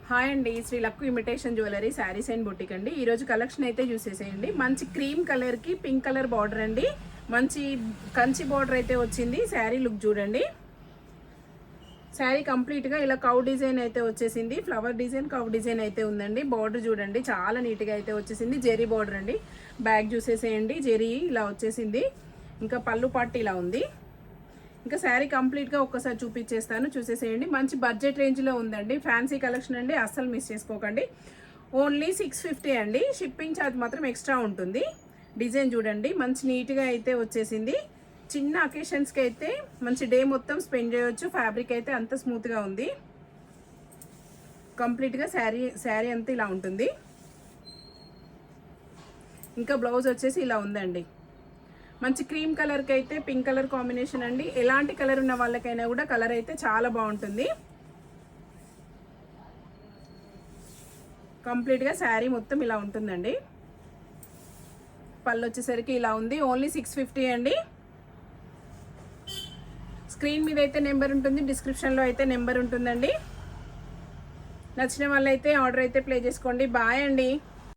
Hi అండి, Sri Lakku imitation jewellery saris and boutique అండి. ఈరోజు కలెక్షన్ అయితే చూసేసేయండి. మంచి క్రీమ్ కలర్కి పింక్ కలర్ బార్డర్ అండి. మంచి కంచి బార్డర్ అయితే వచ్చింది. శారీ లుక్ చూడండి. శారీ కంప్లీట్గా ఇలా కౌ డిజైన్ అయితే వచ్చేసింది. ఫ్లవర్ డిజైన్, కౌ డిజైన్ అయితే ఉందండి. బార్డర్ చూడండి, చాలా నీట్గా అయితే వచ్చేసింది. జెరీ బార్డర్ అండి. బ్యాక్ చూసేసేయండి, జెరీ ఇలా వచ్చేసింది. ఇంకా పళ్ళు పట్టు ఇలా ఉంది. ఇంకా శారీ కంప్లీట్గా ఒక్కసారి చూపించేస్తాను, చూసేసేయండి. మంచి బడ్జెట్ రేంజ్లో ఉందండి. ఫ్యాన్సీ కలెక్షన్ అండి, అస్సలు మిస్ చేసుకోకండి. ఓన్లీ 650 అండి. షిప్పింగ్ ఛార్జ్ మాత్రం ఎక్స్ట్రా ఉంటుంది. డిజైన్ చూడండి, మంచి నీట్గా అయితే వచ్చేసింది. చిన్న అకేషన్స్కి అయితే మంచి డే మొత్తం స్పెండ్ చేయొచ్చు. ఫ్యాబ్రిక్ అయితే అంత స్మూత్గా ఉంది. కంప్లీట్గా శారీ అంతా ఇలా ఉంటుంది. ఇంకా బ్లౌజ్ వచ్చేసి ఇలా ఉందండి. మంచి క్రీమ్ కలర్కి అయితే పింక్ కలర్ కాంబినేషన్ అండి. ఎలాంటి కలర్ ఉన్న వాళ్ళకైనా కూడా కలర్ అయితే చాలా బాగుంటుంది. కంప్లీట్గా శారీ మొత్తం ఇలా ఉంటుందండి. పళ్ళు వచ్చేసరికి ఇలా ఉంది. ఓన్లీ 650 అండి. స్క్రీన్ మీద అయితే నెంబర్ ఉంటుంది, డిస్క్రిప్షన్లో అయితే నెంబర్ ఉంటుందండి. నచ్చిన వాళ్ళైతే ఆర్డర్ అయితే ప్లే చేసుకోండి. బాయ్ అండి.